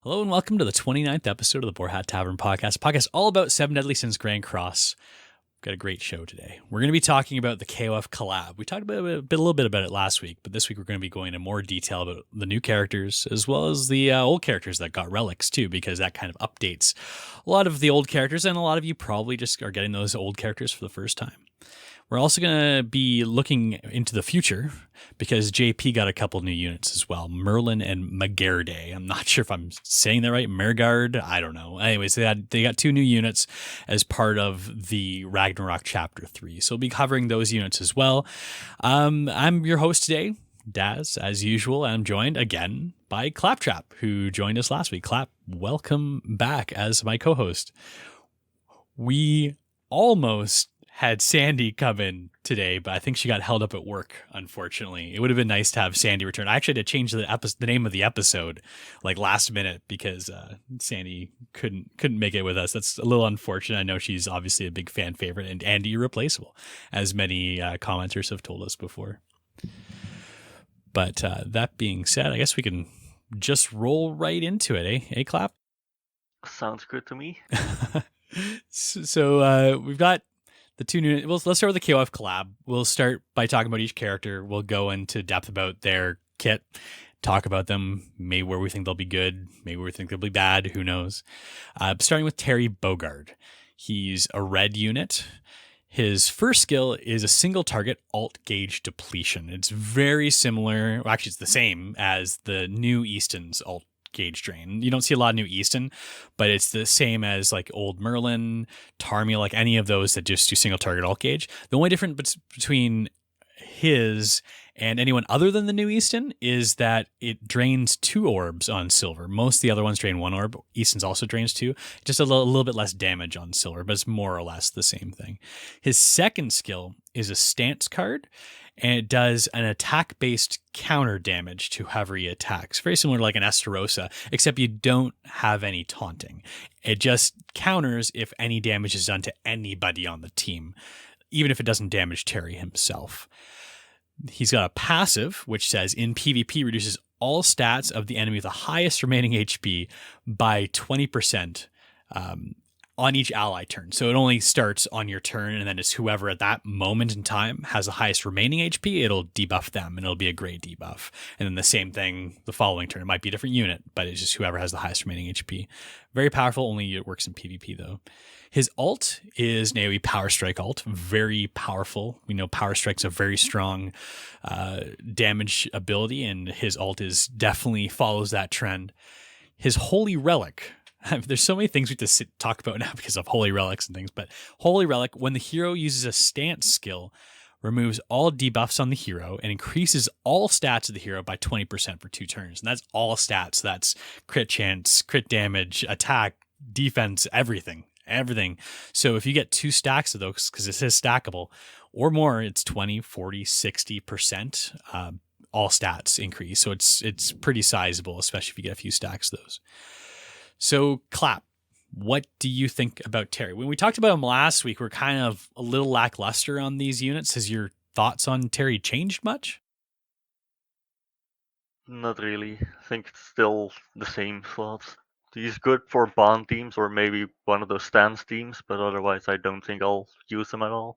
Hello and welcome to the 29th episode of the Boar Hat Tavern Podcast all about Seven Deadly Sins Grand Cross. We've got a great show today. We're going to be talking about the KoF collab. We talked about a little bit about it last week, but this week we're going to be going into more detail about the new characters as well as the old characters that got relics too, because that kind of updates a lot of the old characters, and a lot of you probably just are getting those old characters for the first time. We're also going to be looking into the future because JP got a couple new units as well. Merlin and Megerde. I'm not sure if I'm saying that right. Mergard. I don't know. Anyways, they got two new units as part of the Ragnarok Chapter 3. So we'll be covering those units as well. I'm your host today, Daz, as usual. I'm joined again by Claptrap, who joined us last week. Clap, welcome back as my co-host. We almost had Sandy come in today, but I think she got held up at work, unfortunately. It would have been nice to have Sandy return. I actually had to change the name of the episode like last minute because Sandy couldn't make it with us. That's a little unfortunate. I know she's obviously a big fan favorite and irreplaceable, as many commenters have told us before. But that being said, I guess we can just roll right into it, eh? Hey, Clap? Sounds good to me. So we've got the two new. Well, let's start with the KoF collab. We'll start by talking about each character. We'll go into depth about their kit, talk about them, maybe where we think they'll be good, maybe where we think they'll be bad. Who knows? Starting with Terry Bogard. He's a red unit. His first skill is a single target alt gauge depletion. It's very similar. Well, actually, it's the same as the new Easton's alt gauge drain. You don't see a lot of new Easton, but it's the same as like old Merlin, Tarmia, like any of those that just do single target alt gauge. The only difference between his and anyone other than the new Easton is that it drains 2 orbs on silver. Most of the other ones drain 1 orb. Easton's also drains 2. Just a little bit less damage on silver, but it's more or less the same thing. His second skill is a stance card, and it does an attack-based counter damage to whoever he attacks. Very similar to like an Esterosa, except you don't have any taunting. It just counters if any damage is done to anybody on the team, even if it doesn't damage Terry himself. He's got a passive, which says in PvP reduces all stats of the enemy with the highest remaining HP by 20%. On each ally turn. So it only starts on your turn, and then it's whoever at that moment in time has the highest remaining HP, it'll debuff them, and it'll be a great debuff. And then the same thing the following turn. It might be a different unit, but it's just whoever has the highest remaining HP. Very powerful, only it works in PvP though. His ult is an AoE Power Strike ult. Very powerful. We know Power Strike's a very strong damage ability, and his ult definitely follows that trend. His Holy Relic. There's so many things we have to talk about now because of Holy Relics and things, but Holy Relic, when the hero uses a stance skill, removes all debuffs on the hero and increases all stats of the hero by 20% for 2 turns. And that's all stats. That's crit chance, crit damage, attack, defense, everything. So if you get 2 stacks of those, because it says stackable, or more, it's 20, 40, 60%. All stats increase. So it's pretty sizable, especially if you get a few stacks of those. So, Clap, what do you think about Terry? When we talked about him last week, we're kind of a little lackluster on these units. Has your thoughts on Terry changed much? Not really. I think it's still the same thoughts. He's good for bond teams or maybe one of those stance teams, but otherwise I don't think I'll use him at all.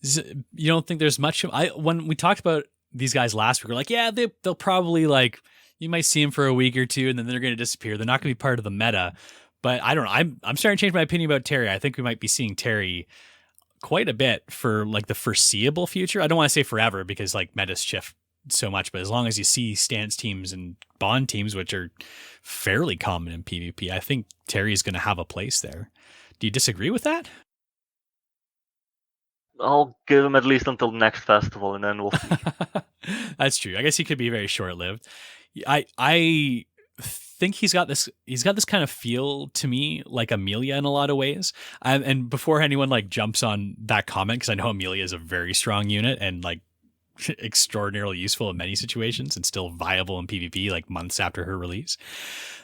You don't think there's much? When we talked about these guys last week, we're like, yeah, they'll probably like... You might see them for a week or two, and then they're going to disappear. They're not going to be part of the meta. But I don't know. I'm starting to change my opinion about Terry. I think we might be seeing Terry quite a bit for like the foreseeable future. I don't want to say forever because like metas shift so much, but as long as you see stance teams and bond teams, which are fairly common in PvP, I think Terry is going to have a place there. Do you disagree with that? I'll give him at least until next festival, and then we'll see. That's true. I guess he could be very short-lived. I think he's got this kind of feel to me like Amelia in a lot of ways. And before anyone like jumps on that comment, because I know Amelia is a very strong unit and like extraordinarily useful in many situations and still viable in PvP like months after her release.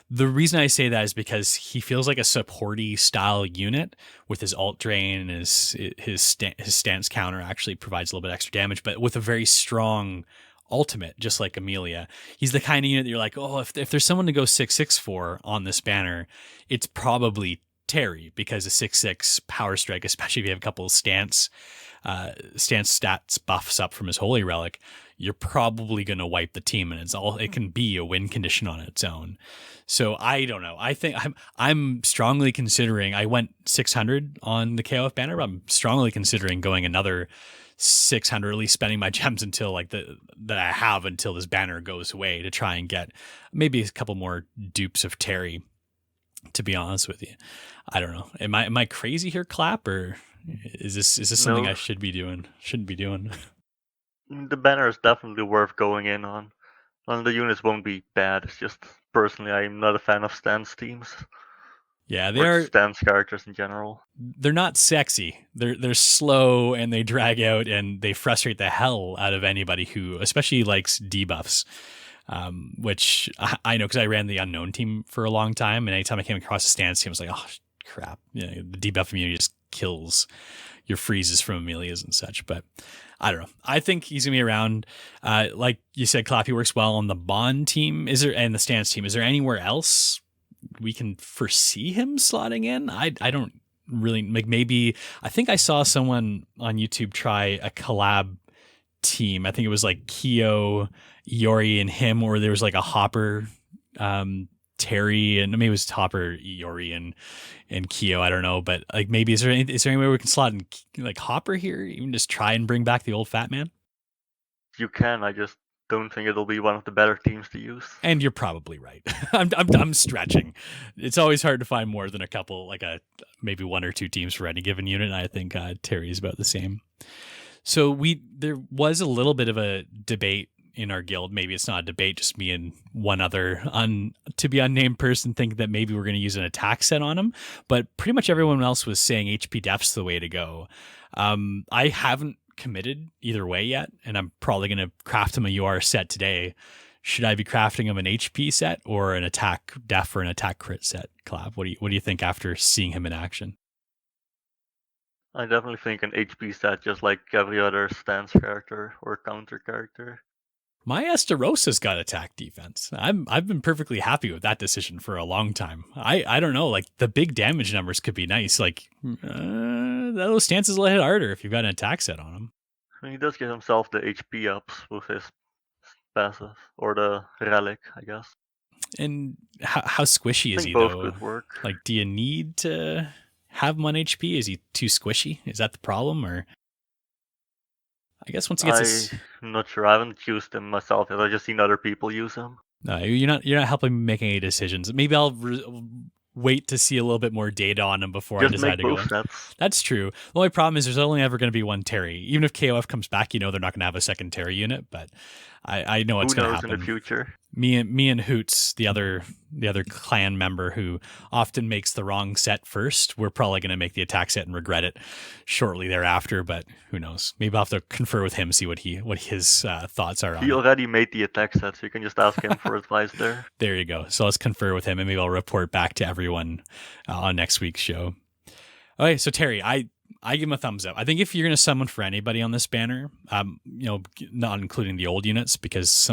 The reason I say that is because he feels like a supporty style unit with his alt drain and his stance counter actually provides a little bit extra damage, but with a very strong ultimate, just like Amelia. He's the kind of unit that you're like, oh, if there's someone to go 6/6 for on this banner, it's probably Terry, because a 6/6 power strike, especially if you have a couple of stance stats buffs up from his holy relic, you're probably going to wipe the team, and it can be a win condition on its own. So I don't know. I think I'm strongly considering. I went 600 on the KoF banner, but I'm strongly considering going another 600, at least spending my gems until that I have until this banner goes away, to try and get maybe a couple more dupes of Terry. To be honest with you, I don't know. Am I crazy here, Clap, or is this something I should be doing? Shouldn't be doing? The banner is definitely worth going in on. And the units won't be bad. It's just personally, I'm not a fan of stance teams. Yeah, they are stance characters in general. They're not sexy. They're slow, and they drag out, and they frustrate the hell out of anybody who especially likes debuffs. Which I know because I ran the unknown team for a long time, and anytime I came across a stance team, I was like, oh crap, the debuff immunity just kills your freezes from Amelias and such. But I don't know. I think he's gonna be around. Like you said, Clappy works well on the Bond team. And the stance team? Is there anywhere else we can foresee him slotting in? I don't really maybe. I think I saw someone on YouTube try a collab team. I think it was like Kyo, Iori, and him, or there was like a Hopper, Terry, and maybe it was Hopper, Iori, and Kyo. I don't know, but like maybe is there any way we can slot in like Hopper here? Even just try and bring back the old fat man. You can. I just don't think it'll be one of the better teams to use. And you're probably right. I'm stretching. It's always hard to find more than a couple, like maybe one or two teams for any given unit. And I think Terry is about the same. So there was a little bit of a debate in our guild. Maybe it's not a debate, just me and one other to be unnamed person think that maybe we're going to use an attack set on him. But pretty much everyone else was saying HP def's the way to go. I haven't committed either way yet, and I'm probably going to craft him a UR set today. Should I be crafting him an HP set or an attack def or an attack crit set, Clav? What do you think after seeing him in action? I definitely think an HP set, just like every other stance character or counter character. My Estarosa's got attack defense. I've been perfectly happy with that decision for a long time. I don't know, like the big damage numbers could be nice. Like those stances will hit harder if you've got an attack set on him. He does give himself the HP ups with his passive, or the relic, I guess. And how squishy is he both though? Could work. Like, do you need to have him on HP? Is he too squishy? Is that the problem, or? I guess once he gets I'm not sure. I haven't used him myself yet. I've just seen other people use him. No, you're not helping me make any decisions. Maybe I'll wait to see a little bit more data on him before I decide to go in. That's true. The only problem is there's only ever going to be one Terry. Even if KoF comes back, they're not going to have a second Terry unit, but I know what's going to happen in the future. Me and Hoots, the other clan member who often makes the wrong set first, we're probably going to make the attack set and regret it shortly thereafter. But who knows? Maybe I'll have to confer with him, see what his thoughts are on it. He already made the attack set, so you can just ask him for advice there. There you go. So let's confer with him, and maybe I'll report back to everyone on next week's show. Okay, so Terry, I give him a thumbs up. I think if you're going to summon for anybody on this banner, not including the old units, because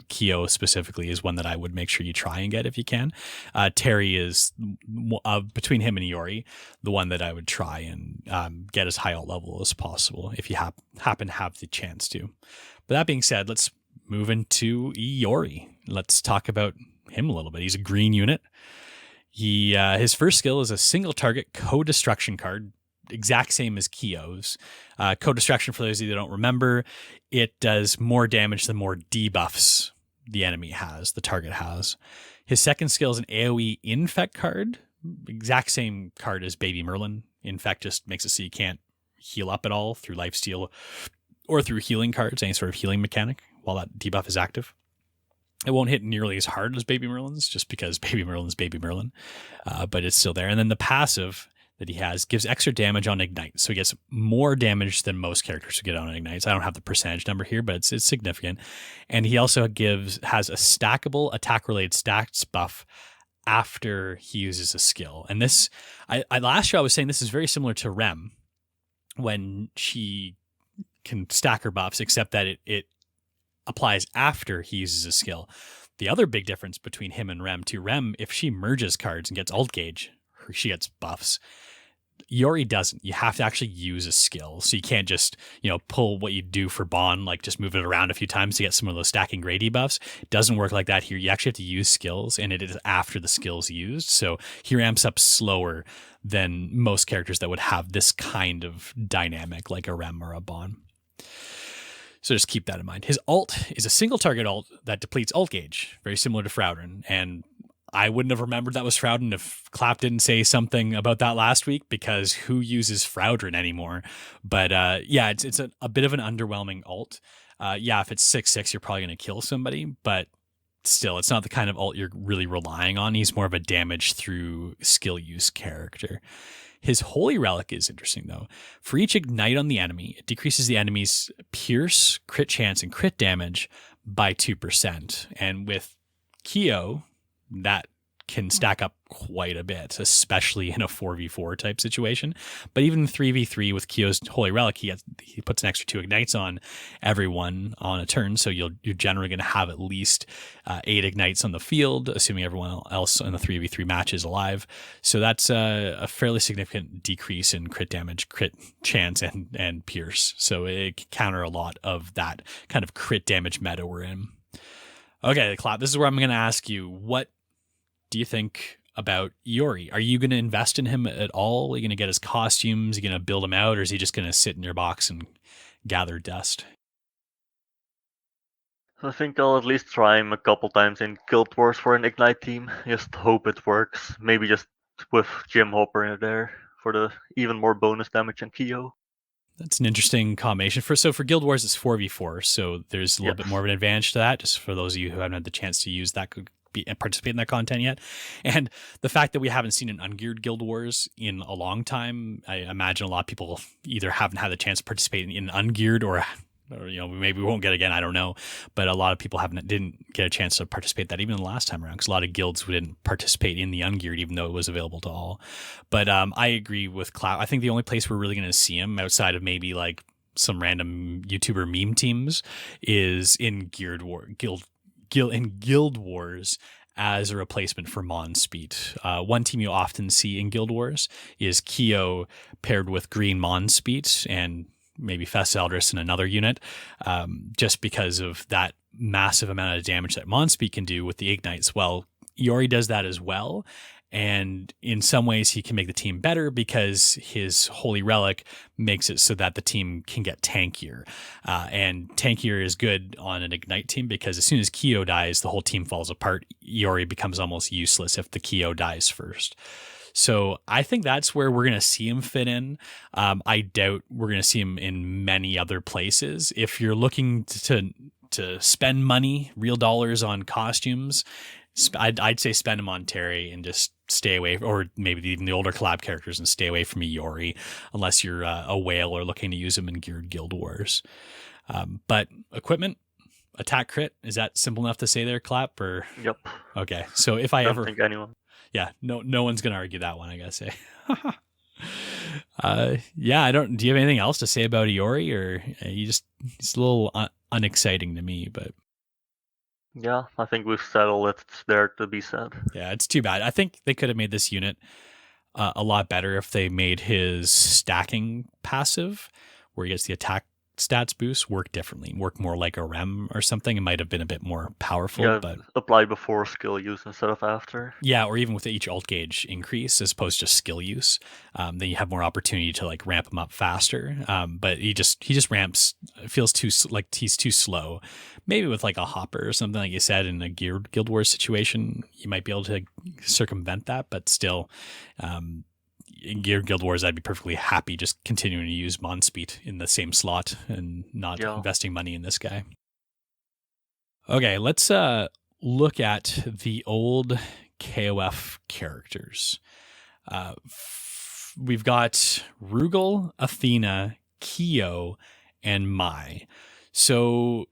Kyo specifically is one that I would make sure you try and get if you can. Terry is, between him and Iori, the one that I would try and get as high alt level as possible if you happen to have the chance to. But that being said, let's move into Iori. Let's talk about him a little bit. He's a green unit. His first skill is a single target co-destruction card, exact same as Kyo's. Co-destruction, for those of you that don't remember, it does more damage the more debuffs the enemy has, the target has. His second skill is an AoE infect card, exact same card as Baby Merlin. Infect just makes it so you can't heal up at all through lifesteal or through healing cards, any sort of healing mechanic while that debuff is active. It won't hit nearly as hard as Baby Merlin's, just because Baby Merlin's Baby Merlin, but it's still there. And then the passive that he has gives extra damage on Ignite. So he gets more damage than most characters who get on Ignites. I don't have the percentage number here, but it's significant. And he also has a stackable attack-related stats buff after he uses a skill. And this, last year I was saying this is very similar to Rem when she can stack her buffs, except that it applies after he uses a skill. The other big difference between him and Rem too, Rem, if she merges cards and gets alt gauge, she gets buffs. Iori doesn't. You have to actually use a skill. So you can't just, pull what you do for Bond, like just move it around a few times to get some of those stacking gray debuffs. It doesn't work like that here. You actually have to use skills, and it is after the skills used. So he ramps up slower than most characters that would have this kind of dynamic like a Rem or a Bond. So just keep that in mind. His alt is a single target alt that depletes alt gauge, very similar to Froudren. And I wouldn't have remembered that was Froudren if Clap didn't say something about that last week, because who uses Froudren anymore? But it's a bit of an underwhelming alt. If it's 6/6, you're probably going to kill somebody, but still, it's not the kind of alt you're really relying on. He's more of a damage through skill use character. His Holy Relic is interesting, though. For each ignite on the enemy, it decreases the enemy's pierce, crit chance, and crit damage by 2%. And with Kyo, that can stack up quite a bit, especially in a 4v4 type situation. But even 3v3 with Kyo's Holy Relic, he puts an extra 2 ignites on everyone on a turn, so you're generally going to have at least 8 ignites on the field, assuming everyone else in the 3v3 match is alive. So that's a fairly significant decrease in crit damage, crit chance, and pierce. So it can counter a lot of that kind of crit damage meta we're in. Okay, Clap, this is where I'm going to ask you, what do you think about Iori? Are you going to invest in him at all? Are you going to get his costumes? Are you going to build him out? Or is he just going to sit in your box and gather dust? I think I'll at least try him a couple times in Guild Wars for an Ignite team. Just hope it works. Maybe just with Jim Hopper in there for the even more bonus damage than Kyo. That's an interesting combination. For Guild Wars, it's 4v4, so there's a little bit more of an advantage to that, just for those of you who haven't had the chance to use that, participate in that content yet. And the fact that we haven't seen an ungeared Guild Wars in a long time, I imagine a lot of people either haven't had the chance to participate in ungeared or maybe we won't get again, I don't know, but a lot of people didn't get a chance to participate that even the last time around, because a lot of guilds didn't participate in the ungeared even though it was available to all. But I agree with Cloud. I think the only place we're really going to see him outside of maybe like some random YouTuber meme teams is in Guild Wars as a replacement for Monspeed. One team you often see in Guild Wars is Kyo paired with Green Monspeed and maybe Fess Eldris in another unit, just because of that massive amount of damage that Monspeed can do with the ignites. Well, Iori does that as well, and in some ways he can make the team better because his Holy Relic makes it so that the team can get tankier. And tankier is good on an ignite team because as soon as Kyo dies, the whole team falls apart. Iori becomes almost useless if the Kyo dies first. So I think that's where we're going to see him fit in. I doubt we're going to see him in many other places. If you're looking to spend money, real dollars on costumes, I'd say spend them on Terry and just stay away, or maybe even the older collab characters, and stay away from Iori unless you're a whale or looking to use him in geared Guild Wars. But equipment, attack crit, is that simple enough to say there, Clap? Or Yep. Okay, so if I don't think anyone. Yeah, no one's gonna argue that one, I gotta say. I don't. Do you have anything else to say about Iori, or it's a little unexciting to me? But yeah, I think we've said all that's there to be said. Yeah, it's too bad. I think they could have made this unit a lot better if they made his stacking passive, where he gets the attack stats boost, work differently, work more like a Rem or something. It might have been a bit more powerful. Yeah, but apply before skill use instead of after. Yeah, or even with each alt gauge increase as opposed to skill use, then you have more opportunity to like ramp him up faster. But he just ramps, feels too like he's too slow. Maybe with like a hopper or something, like you said, in a geared Guild Wars situation, you might be able to circumvent that. But still, in Geared Guild Wars, I'd be perfectly happy just continuing to use Monspeed in the same slot and not investing money in this guy. Okay, let's look at the old KoF characters. We've got Rugal, Athena, Kyo, and Mai. So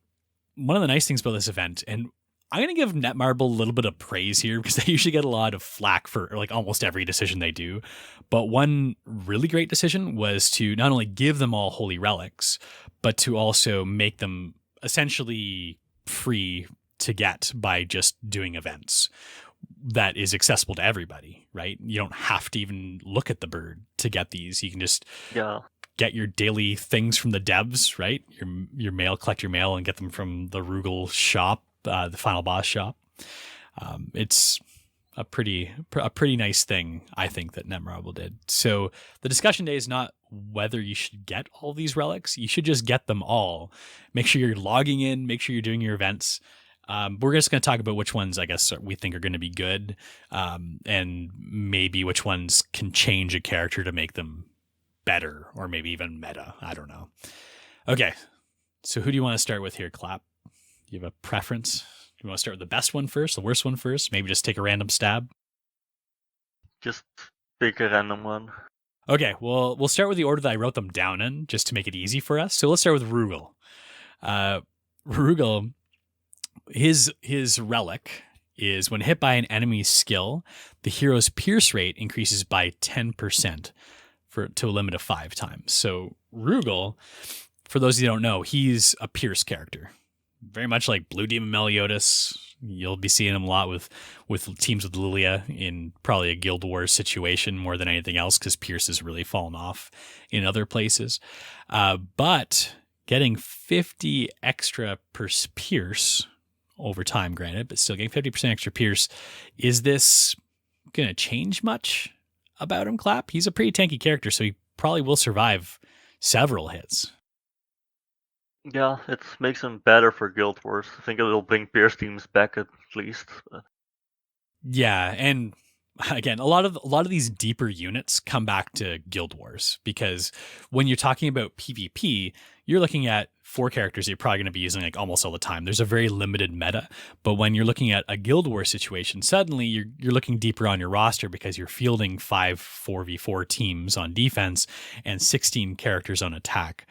one of the nice things about this event, and I'm going to give Netmarble a little bit of praise here because they usually get a lot of flack for like almost every decision they do. But one really great decision was to not only give them all Holy Relics, but to also make them essentially free to get by just doing events that is accessible to everybody, right? You don't have to even look at the bird to get these. You can just get your daily things from the devs, right? Your mail, collect your mail and get them from the Rugal shop, the final boss shop. It's a pretty nice thing, I think, that Netmarble did. So the discussion today is not whether you should get all these relics. You should just get them all. Make sure you're logging in, make sure you're doing your events. We're just going to talk about which ones, I guess, we think are going to be good, and maybe which ones can change a character to make them better, or maybe even meta. I don't know. Okay, so who do you want to start with here, Clap? Do you have a preference? Do you want to start with the best one first, the worst one first? Maybe just take a random stab? Just pick a random one. Okay, well, we'll start with the order that I wrote them down in, just to make it easy for us. So let's start with Rugal. Rugal... His relic is when hit by an enemy's skill, the hero's pierce rate increases by 10% to a limit of 5 times. So Rugal, for those of you who don't know, he's a pierce character. Very much like Blue Demon Meliodas. You'll be seeing him a lot with teams with Lilia in probably a Guild Wars situation more than anything else, because pierce has really fallen off in other places. But getting 50 extra per pierce over time, granted, but still getting 50% extra pierce. Is this going to change much about him, Clap? He's a pretty tanky character, so he probably will survive several hits. Yeah, it makes him better for Guild Wars. I think it'll bring pierce teams back at least. Yeah, and again, a lot of these deeper units come back to Guild Wars, because when you're talking about PvP, you're looking at 4 characters you're probably going to be using like almost all the time. There's a very limited meta. But when you're looking at a Guild Wars situation, suddenly you're looking deeper on your roster, because you're fielding 5 4v4 teams on defense and 16 characters on attack.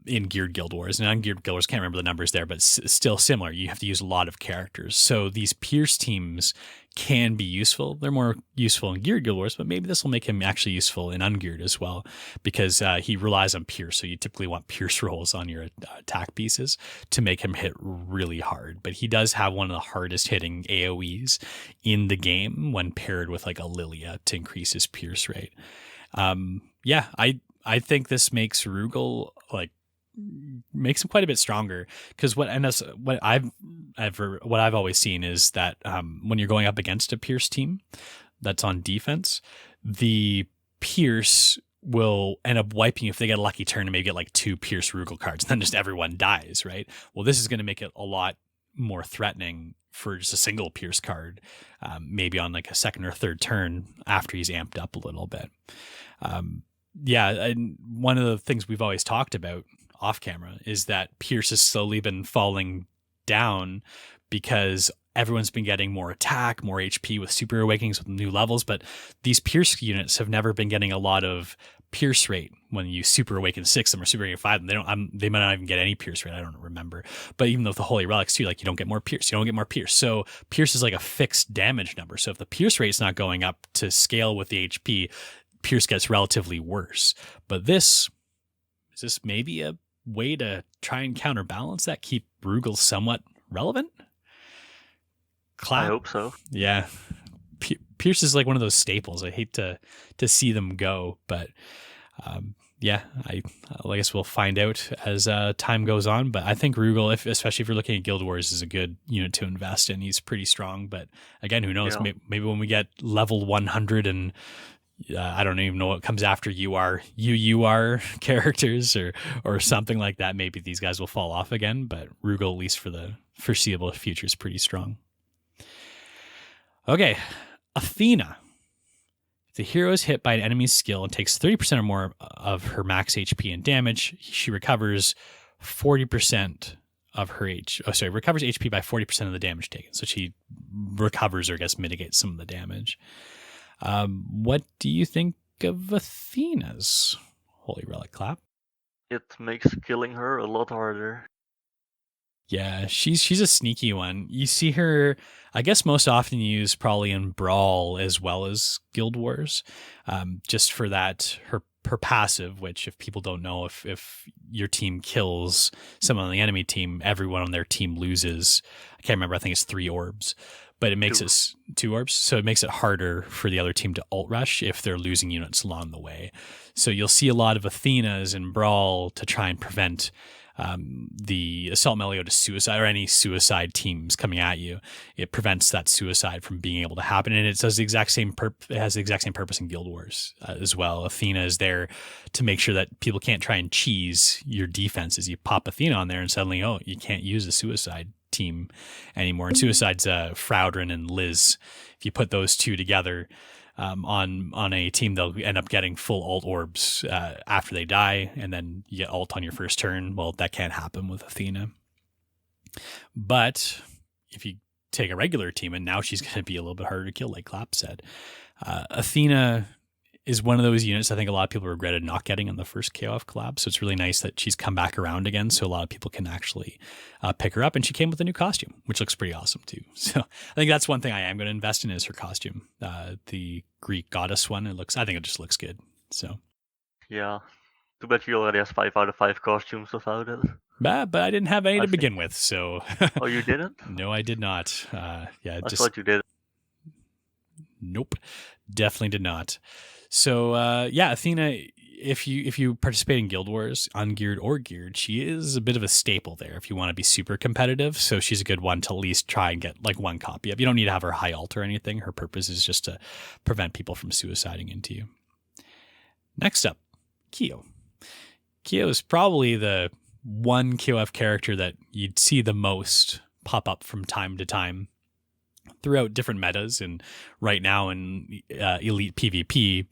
In geared Guild Wars and ungeared Guild Wars, can't remember the numbers there, but still similar. You have to use a lot of characters. So these pierce teams can be useful. They're more useful in geared Guild Wars, but maybe this will make him actually useful in ungeared as well, because he relies on pierce. So you typically want pierce rolls on your attack pieces to make him hit really hard. But he does have one of the hardest hitting AoEs in the game when paired with like a Lilia to increase his pierce rate. I think this makes Rugal makes him quite a bit stronger, because what I've always seen is that when you're going up against a pierce team that's on defense, the pierce will end up wiping you if they get a lucky turn and maybe get like 2 pierce Rugal cards, and then just everyone dies, right? Well, this is going to make it a lot more threatening for just a single pierce card, maybe on like a second or third turn after he's amped up a little bit. And one of the things we've always talked about off camera is that pierce has slowly been falling down because everyone's been getting more attack, more HP with super awakenings with new levels, but these pierce units have never been getting a lot of pierce rate when you super awaken 6 them or super awaken 5 them. They might not even get any pierce rate. I don't remember. But even though with the Holy Relics too, like you don't get more pierce. So pierce is like a fixed damage number. So if the pierce rate's not going up to scale with the HP, pierce gets relatively worse. But is this maybe a way to try and counterbalance that, keep Rugal somewhat relevant? I hope so. Yeah. Pierce is like one of those staples. I hate to see them go, but I guess we'll find out as time goes on. But I think Rugal, especially if you're looking at Guild Wars, is a good unit to invest in. He's pretty strong, but again, who knows? Yeah. Maybe when we get level 100 and I don't even know what comes after UR characters or something like that, maybe these guys will fall off again. But Rugal, at least for the foreseeable future, is pretty strong. Okay, Athena. If the hero is hit by an enemy's skill and takes 30% or more of her max HP and damage, she recovers 40% of her recovers HP by 40% of the damage taken. So she recovers, or I guess mitigates some of the damage. What do you think of Yeah, she's a sneaky one. You see her, I guess, most often used probably in Brawl as well as Guild Wars, just for that her passive. Which, if people don't know, if your team kills someone on the enemy team, everyone on their team loses. I can't remember. I think it's 3 orbs, but it makes it 2 orbs, so it makes it harder for the other team to ult rush if they're losing units along the way. So you'll see a lot of Athenas in Brawl to try and prevent the assault melee to suicide or any suicide teams coming at you. It prevents that suicide from being able to happen, and it does the exact same it has the exact same purpose in Guild Wars as well. Athena is there to make sure that people can't try and cheese your defenses. You pop Athena on there, and suddenly, oh, you can't use the suicide team anymore. And suicide's Fraudrin and Liz. If you put those two together, on a team, they'll end up getting full ult orbs after they die, and then you get ult on your first turn. Well, that can't happen with Athena. But if you take a regular team, and now she's going to be a little bit harder to kill, like Clap said. Athena is one of those units I think a lot of people regretted not getting on the first KoF collab. So it's really nice that she's come back around again, so a lot of people can actually pick her up. And she came with a new costume, which looks pretty awesome too. So I think that's one thing I am going to invest in is her costume, the Greek goddess one. I think it just looks good. So yeah, too bad she already has 5 out of 5 costumes without it. But I didn't have any to begin with, so. Oh, you didn't? No, I did not. Yeah, I thought you did. Nope, definitely did not. So yeah, Athena, if you participate in Guild Wars, ungeared or geared, she is a bit of a staple there if you want to be super competitive. So she's a good one to at least try and get like one copy of. You don't need to have her high ult or anything. Her purpose is just to prevent people from suiciding into you. Next up, Kyo. Kyo is probably the one KoF character that you'd see the most pop up from time to time throughout different metas. And right now in Elite PvP,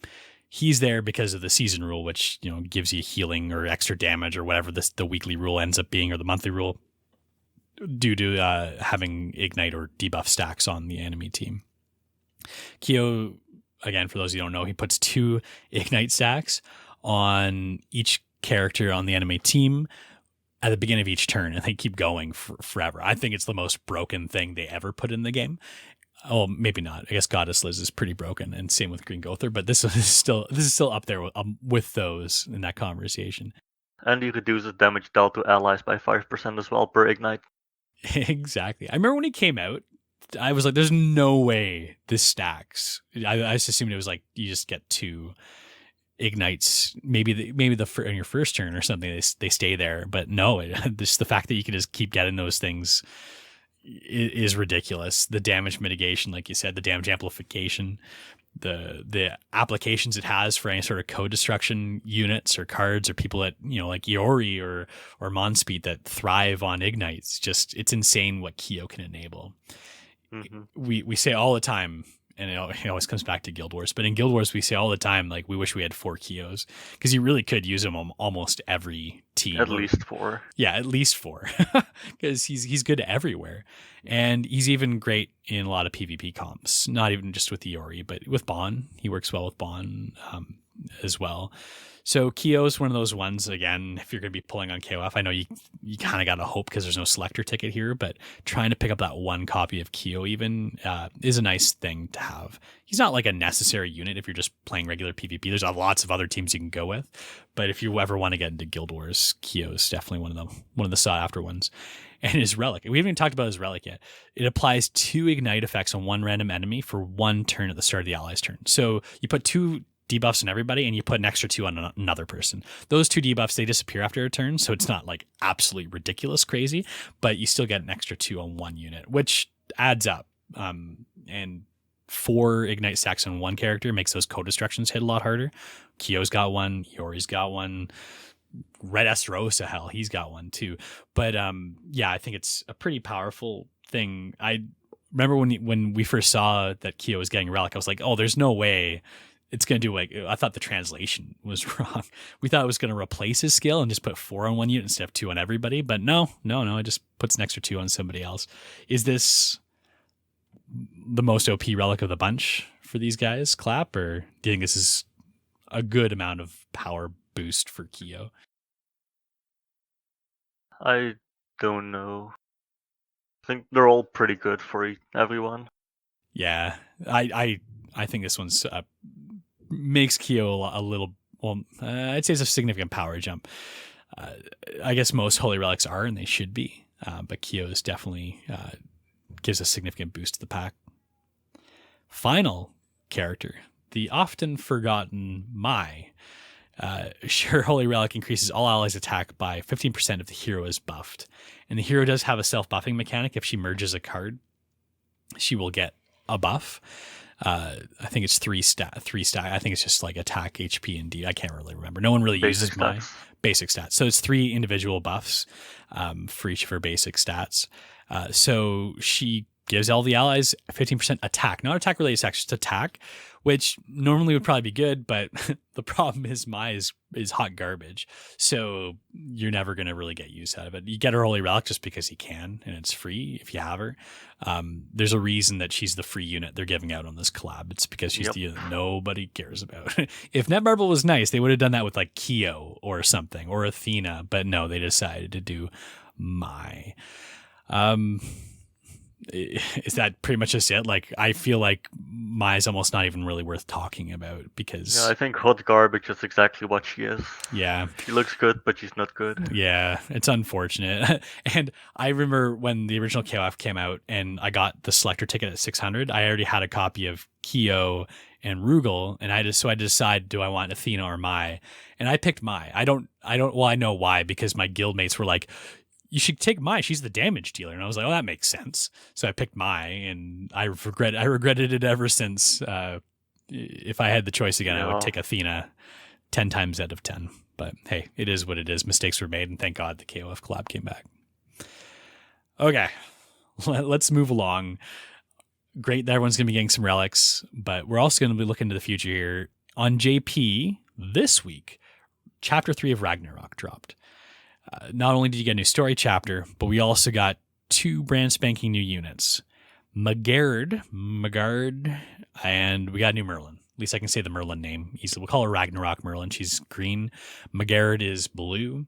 he's there because of the season rule, which, you know, gives you healing or extra damage or whatever the weekly rule ends up being, or the monthly rule, due to having ignite or debuff stacks on the enemy team. Kyo, again, for those who don't know, he puts 2 ignite stacks on each character on the enemy team at the beginning of each turn, and they keep going forever. I think it's the most broken thing they ever put in the game. Oh, maybe not. I guess Goddess Liz is pretty broken, and same with Green Gother, but this is still up there with those in that conversation. And you reduces damage dealt to allies by 5% as well per ignite. Exactly. I remember when he came out, I was like, "There's no way this stacks." I just assumed it was like you just get 2 ignites, maybe in your first turn or something. They stay there, but no, just the fact that you can just keep getting those things is ridiculous. The damage mitigation, like you said, the damage amplification, the applications it has for any sort of code destruction units or cards or people that, you know, like Iori or Monspeed that thrive on ignites. Just, it's insane what Kyo can enable. Mm-hmm. We say all the time, and it always comes back to Guild Wars, but in Guild Wars we say all the time, like, we wish we had 4 Kyos, because you really could use him on almost every team. At least 4. Yeah, at least 4, because he's good everywhere, and he's even great in a lot of PvP comps. Not even just with Iori, but with Bon, he works well with Bon as well. So Kyo is one of those ones, again, if you're going to be pulling on KoF, I know you kind of got to hope because there's no selector ticket here, but trying to pick up that 1 copy of Kyo even is a nice thing to have. He's not like a necessary unit if you're just playing regular PvP. There's lots of other teams you can go with, but if you ever want to get into Guild Wars, Kyo is definitely one of the sought after ones. And his relic, we haven't even talked about his relic yet. It applies 2 ignite effects on 1 random enemy for 1 turn at the start of the ally's turn. So you put 2 debuffs on everybody, and you put an extra 2 on another person. Those 2 debuffs, they disappear after a turn, so it's not like absolutely ridiculous crazy, but you still get an extra 2 on 1 unit, which adds up. And 4 ignite stacks on 1 character makes those code destructions hit a lot harder. Kyo's got 1, Iori's got 1, Red Esterosa, hell, he's got 1 too. But yeah, I think it's a pretty powerful thing. I remember when we first saw that Kyo was getting a relic, I was like, oh, there's no way it's going to do, like, I thought the translation was wrong. We thought it was going to replace his skill and just put 4 on 1 unit instead of 2 on everybody. But no, it just puts an extra 2 on somebody else. Is this the most OP relic of the bunch for these guys, Clap? Or do you think this is a good amount of power boost for Kyo? I don't know. think they're all pretty good for everyone. Yeah, I think this one's makes Kyo a little. Well, I'd say it's a significant power jump. I guess most Holy Relics are, and they should be. But Kyo's definitely gives a significant boost to the pack. Final character, the often forgotten Mai. Her Holy Relic increases all allies' attack by 15% if the hero is buffed. And the hero does have a self-buffing mechanic. If she merges a card, she will get a buff. I think it's three stat. I think it's just like attack, HP, and D. I can't really remember. No one really uses my basic stats. So it's 3 individual buffs for each of her basic stats. So she gives all the allies 15% attack, not attack related attacks, just attack, which normally would probably be good, but the problem is Mai is hot garbage. So you're never going to really get use out of it. You get her Holy Relic just because you can, and it's free if you have her. There's a reason that she's the free unit they're giving out on this collab. It's because she's the unit nobody cares about. If Netmarble was nice, they would have done that with like Kyo or something, or Athena, but no, they decided to do Mai. Is that pretty much just it? Like, I feel like Mai's almost not even really worth talking about because... Yeah, I think hot garbage is exactly what she is. Yeah. She looks good, but she's not good. Yeah, it's unfortunate. And I remember when the original KoF came out and I got the selector ticket at 600, I already had a copy of Kyo and Rugal, and I decided, do I want Athena or Mai? And I picked Mai. I know why, because my guildmates were like, you should take Mai. She's the damage dealer. And I was like, oh, that makes sense. So I picked Mai, and I regretted it ever since. If I had the choice again, I would take Athena 10 times out of 10. But hey, it is what it is. Mistakes were made, and thank God the KoF collab came back. Okay, let's move along. Great that everyone's going to be getting some relics, but we're also going to be looking to the future here. On JP this week, Chapter 3 of Ragnarok dropped. Not only did you get a new story chapter, but we also got 2 brand spanking new units. Megerde, and we got a new Merlin. At least I can say the Merlin name easily. We'll call her Ragnarok Merlin. She's green. Megerde is blue.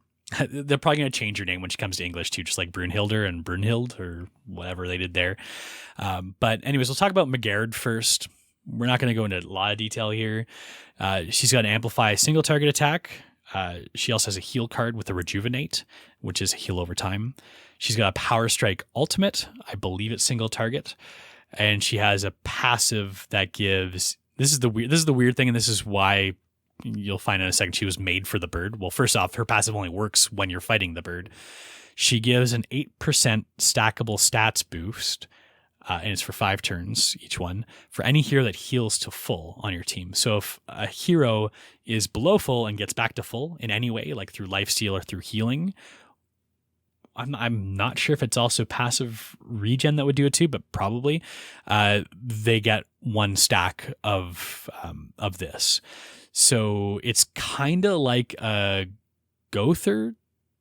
They're probably going to change her name when she comes to English too, just like Brunhilder and Brunhild or whatever they did there. But anyways, we'll talk about Megerde first. We're not going to go into a lot of detail here. She's got an amplify single target attack. She also has a heal card with a rejuvenate, which is a heal over time. She's got a power strike ultimate. I believe it's single target. And she has a passive that gives, this is the weird thing. And this is why you'll find in a second she was made for the bird. Well, first off, her passive only works when you're fighting the bird. She gives an 8% stackable stats boost. And it's for 5 turns each one for any hero that heals to full on your team. So if a hero is below full and gets back to full in any way, like through lifesteal or through healing, I'm not sure if it's also passive regen that would do it too, but probably they get 1 stack of this. So it's kind of like a Gother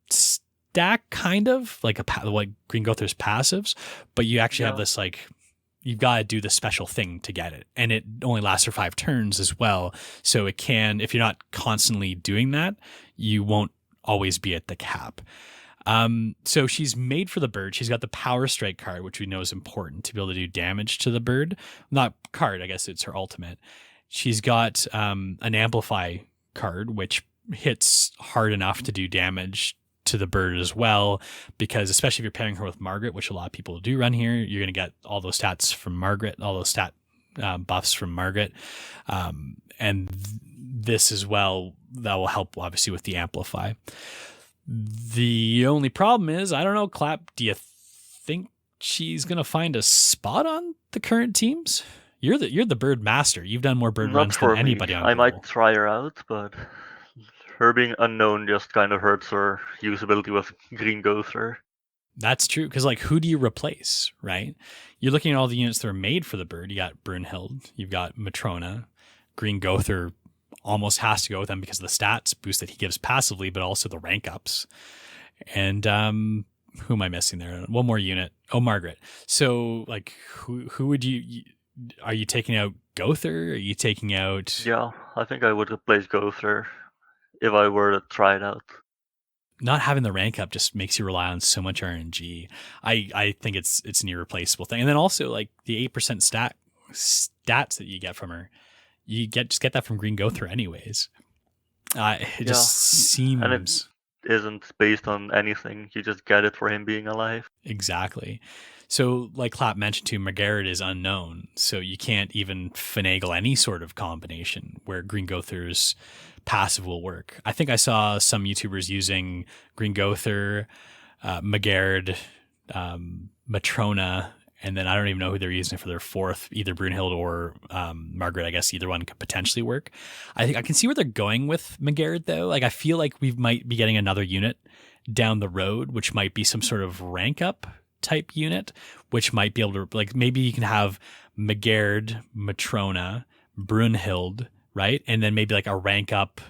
stack, kind of like Green Gother's passives, but you actually have this, like, you've got to do the special thing to get it, and it only lasts for 5 turns as well. So it can, if you're not constantly doing that, you won't always be at the cap. So she's made for the bird. She's got the power strike card, which we know is important to be able to do damage to the bird. Not card, I guess it's her ultimate. She's got an amplify card, which hits hard enough to do damage to the bird as well, because especially if you're pairing her with Margaret, which a lot of people do run here, you're going to get all those stats from Margaret, all those stat buffs from Margaret. And this as well, that will help obviously with the amplify. The only problem is, I don't know, Clap, do you think she's going to find a spot on the current teams? You're the bird master. You've done more bird runs than anybody on Google. I might try her out, but her being unknown just kind of hurts her usability with Green Gother. That's true, because like, who do you replace, right? You're looking at all the units that are made for the bird. You got Brunhild, you've got Matrona, Green Gother almost has to go with them because of the stats boost that he gives passively, but also the rank ups. And who am I missing there? One more unit. Oh, Margaret. So like, who would you are you taking out Gother? Are you taking out? Yeah, I think I would replace Gother if I were to try it out. not having the rank up just makes you rely on so much RNG. I think it's an irreplaceable thing. And then also like the 8% stats that you get from her, you get that from Green Gother anyways. It just seems, and it isn't based on anything. You just get it for him being alive. Exactly. So, like Clap mentioned too, Megerde is unknown, so you can't even finagle any sort of combination where Green Gother's passive will work. I think I saw some YouTubers using Green Gother, Megerde, Matrona, and then I don't even know who they're using for their fourth, either Brunhild or Margaret. I guess either one could potentially work. I think I can see where they're going with Megerde though. Like I feel like we might be getting another unit down the road, which might be some sort of rank up type unit, which might be able to, like, maybe you can have Megerde, Matrona, Brunhild, right? And then maybe like a rank up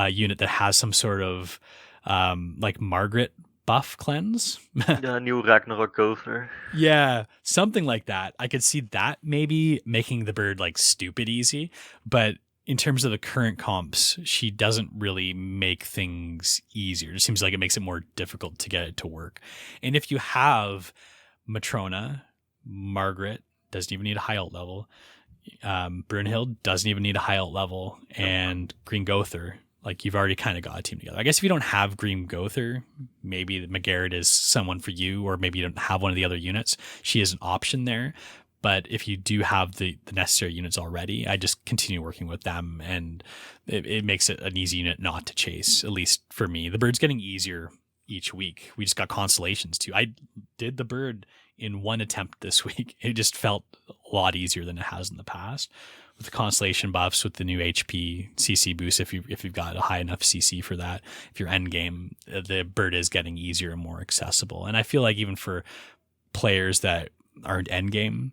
unit that has some sort of like Margaret buff cleanse. Yeah, new Ragnarok Merlin. Yeah, something like that. I could see that maybe making the bird like stupid easy, but in terms of the current comps, she doesn't really make things easier. It seems like it makes it more difficult to get it to work. And if you have Matrona, Margaret doesn't even need a high ult level. Brunhild doesn't even need a high ult level. And Green Gother, like you've already kind of got a team together. I guess if you don't have Green Gother, maybe the Megerde is someone for you, or maybe you don't have one of the other units. She is an option there. But if you do have the necessary units already, I just continue working with them, and it makes it an easy unit not to chase, at least for me. The bird's getting easier each week. We just got constellations too. I did the bird in one attempt this week. It just felt a lot easier than it has in the past. With the constellation buffs, with the new HP CC boost, if you've got a high enough CC for that, if you're end game, the bird is getting easier and more accessible. And I feel like even for players that aren't end game,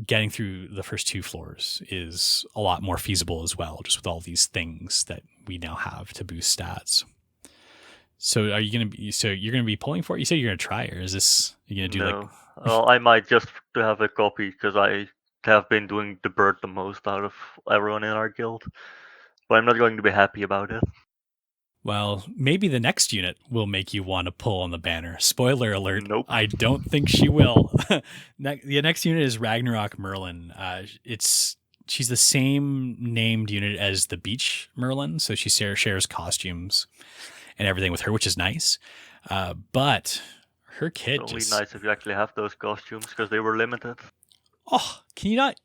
getting through the first 2 floors is a lot more feasible as well, just with all these things that we now have to boost stats. So are you you're gonna be pulling for it? You said you're gonna try, or is this you gonna do no. Well, I might just to have a copy because I have been doing the bird the most out of everyone in our guild, but I'm not going to be happy about it. Well, maybe the next unit will make you want to pull on the banner. Spoiler alert. Nope. I don't think she will. The next unit is Ragnarok Merlin. She's the same named unit as the Beach Merlin, so she shares costumes and everything with her, which is nice. But her kit it's only nice if you actually have those costumes because they were limited. Oh, can you not?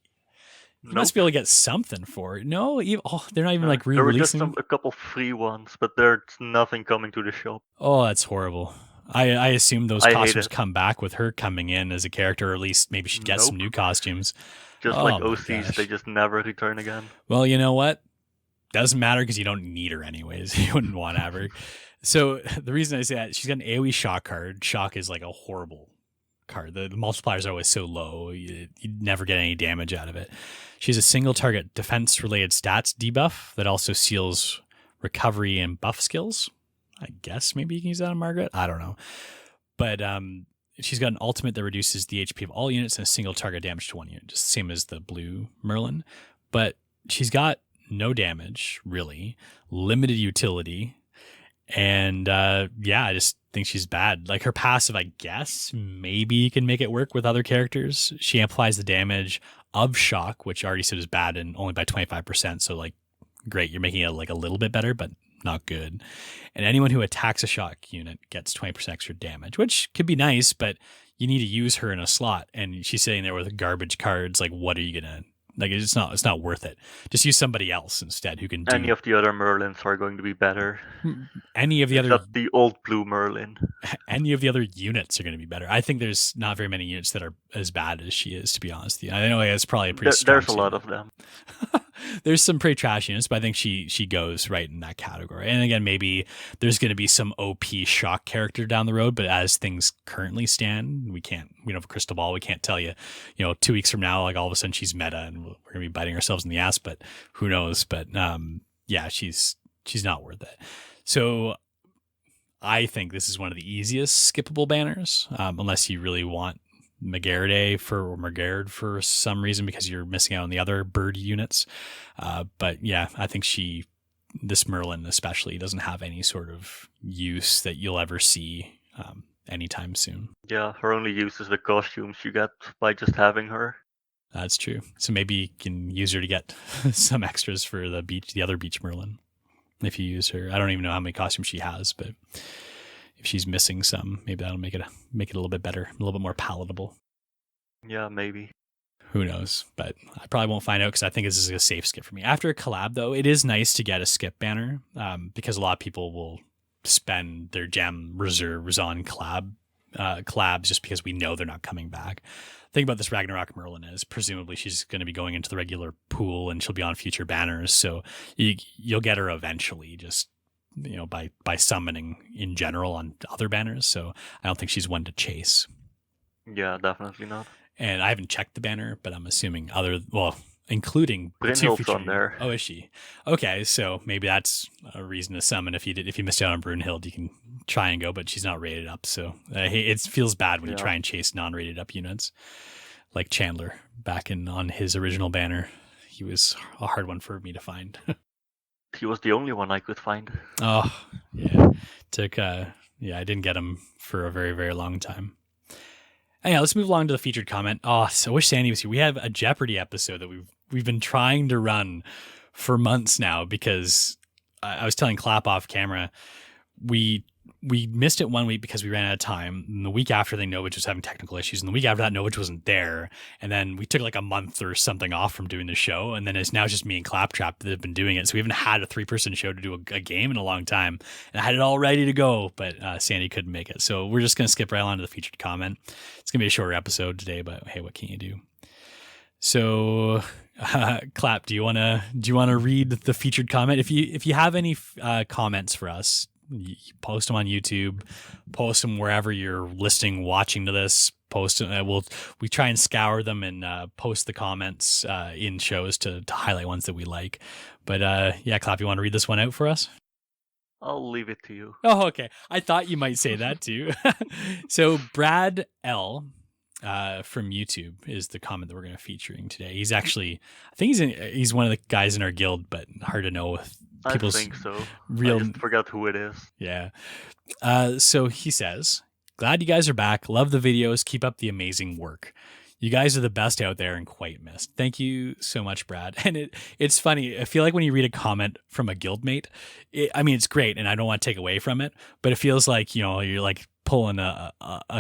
You must be able to get something for it. No, they're not even like re-releasing. There were just a couple free ones, but there's nothing coming to the shop. Oh, that's horrible. I assume those costumes come back with her coming in as a character, or at least maybe she'd get some new costumes. Just like OCs, they just never return again. Well, you know what? Doesn't matter because you don't need her anyways. You wouldn't want to have her. So the reason I say that, she's got an AoE shock card. Shock is like a horrible card. The multipliers are always so low, you never get any damage out of it. She's a single target defense related stats debuff that also seals recovery and buff skills. I guess maybe you can use that on Margaret. I don't know. But she's got an ultimate that reduces the HP of all units and a single target damage to one unit, just the same as the blue Merlin. But she's got no damage, really, limited utility. And I just think she's bad. Like her passive, I guess, maybe you can make it work with other characters. She amplifies the damage of shock, which I already said is bad and only by 25%. So like, great, you're making it like a little bit better, but not good. And anyone who attacks a shock unit gets 20% extra damage, which could be nice, but you need to use her in a slot. And she's sitting there with garbage cards. Like, what are you gonna? Like, it's not worth it. Just use somebody else instead who can do... Any of the other Merlins are going to be better. Any of the other... Except the old blue Merlin. Any of the other units are going to be better. I think there's not very many units that are as bad as she is, to be honest with you. I know it's probably a pretty strong There's a lot of them. There's some pretty trash units, but I think she goes right in that category. And again, maybe there's going to be some OP shock character down the road, but as things currently stand, we don't have a crystal ball. We can't tell you, 2 weeks from now, like all of a sudden she's meta and we're going to be biting ourselves in the ass, but who knows? But she's not worth it. So I think this is one of the easiest skippable banners, unless you really want Megerde for some reason because you're missing out on the other bird units. But yeah, I think she this Merlin especially doesn't have any sort of use that you'll ever see anytime soon. Yeah, her only use is the costumes you get by just having her. That's true. So maybe you can use her to get some extras for the other beach Merlin. If you use her, I don't even know how many costumes she has, but if she's missing some, maybe that'll make it a little bit better, a little bit more palatable. Yeah, maybe. Who knows? But I probably won't find out because I think this is a safe skip for me. After a collab, though, it is nice to get a skip banner because a lot of people will spend their gem reserves on collabs just because we know they're not coming back. The thing about this Ragnarok Merlin is presumably she's going to be going into the regular pool and she'll be on future banners. So you'll get her eventually just, by summoning in general on other banners. So I don't think she's one to chase. Yeah, definitely not. And I haven't checked the banner, but I'm assuming including Brynhild's on there. Oh, is she? Okay, so maybe that's a reason to summon. If you missed out on Brunhild, you can try and go, but she's not rated up. So it feels bad when you try and chase non-rated up units, like Chandler back on his original banner. He was a hard one for me to find. He was the only one I could find. Oh, yeah. I didn't get him for a very, very long time. Anyhow, let's move along to the featured comment. Oh, so I wish Sandy was here. We have a Jeopardy episode that we've been trying to run for months now because I was telling Clap off camera, we missed it 1 week because we ran out of time. And the week after, Novich was having technical issues. And the week after that, Novich wasn't there. And then we took like a month or something off from doing the show. And then it's now just me and Claptrap that have been doing it. So we haven't had a 3-person show to do a game in a long time. And I had it all ready to go, but Sandy couldn't make it. So we're just going to skip right on to the featured comment. It's going to be a shorter episode today, but hey, what can you do? So, Clap, do you want to read the featured comment? If you have any comments for us, you post them on YouTube, post them wherever you're listening, watching to this. Post we try and scour them and post the comments in shows to highlight ones that we like. But Clap, you want to read this one out for us? I'll leave it to you. Oh, okay. I thought you might say that too. So Brad L. From YouTube is the comment that we're going to be featuring today. He's actually, I think he's one of the guys in our guild, but hard to know with people's I think so. Real. I just forgot who it is. Yeah. So he says, "Glad you guys are back. Love the videos. Keep up the amazing work. You guys are the best out there and quite missed." Thank you so much, Brad. And it's funny. I feel like when you read a comment from a guildmate, it's great, and I don't want to take away from it, but it feels like you're like pulling a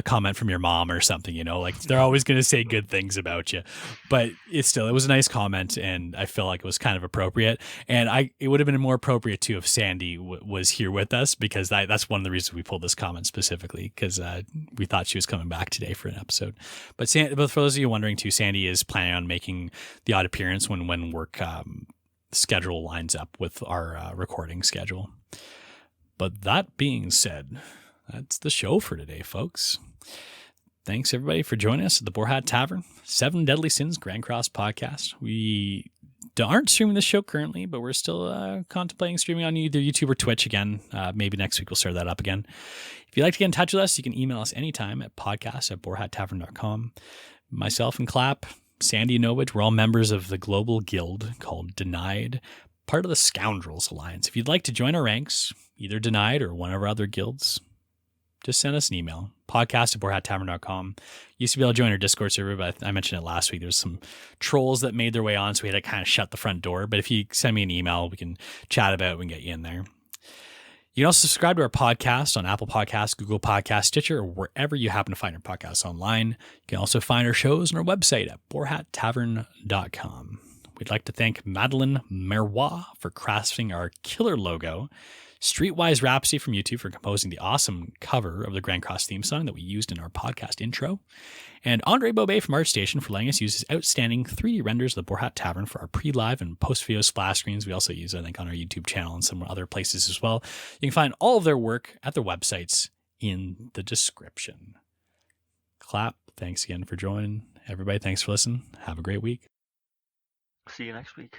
comment from your mom or something, like they're always going to say good things about you, but it was a nice comment, and I feel like it was kind of appropriate, and it would have been more appropriate too if Sandy was here with us, because that's one of the reasons we pulled this comment specifically, because we thought she was coming back today for an episode. But for those of you wondering too, Sandy is planning on making the odd appearance when work schedule lines up with our recording schedule. But that being said, that's the show for today, folks. Thanks, everybody, for joining us at the Boar Hat Tavern, 7 Deadly Sins Grand Cross podcast. We aren't streaming this show currently, but we're still contemplating streaming on either YouTube or Twitch again. Maybe next week we'll start that up again. If you'd like to get in touch with us, you can email us anytime at podcast@boarhattavern.com. Myself and Clap, Sandy and Novich, we're all members of the global guild called Denied, part of the Scoundrels Alliance. If you'd like to join our ranks, either Denied or one of our other guilds, just send us an email, podcast@boarhattavern.com. Used to be able to join our Discord server, but I mentioned it last week. There's some trolls that made their way on, so we had to kind of shut the front door. But if you send me an email, we can chat about it. We can get you in there. You can also subscribe to our podcast on Apple Podcasts, Google Podcasts, Stitcher, or wherever you happen to find our podcasts online. You can also find our shows on our website at boarhattavern.com. We'd like to thank Madeline Merwa for crafting our killer logo, Streetwise Rhapsody from YouTube for composing the awesome cover of the Grand Cross theme song that we used in our podcast intro, and Andre Bobet from ArtStation for letting us use his outstanding 3D renders of the Boar Hat Tavern for our pre-live and post-video splash screens. We also use, I think, on our YouTube channel and some other places as well. You can find all of their work at their websites in the description. Clap, thanks again for joining. Everybody, thanks for listening. Have a great week. See you next week.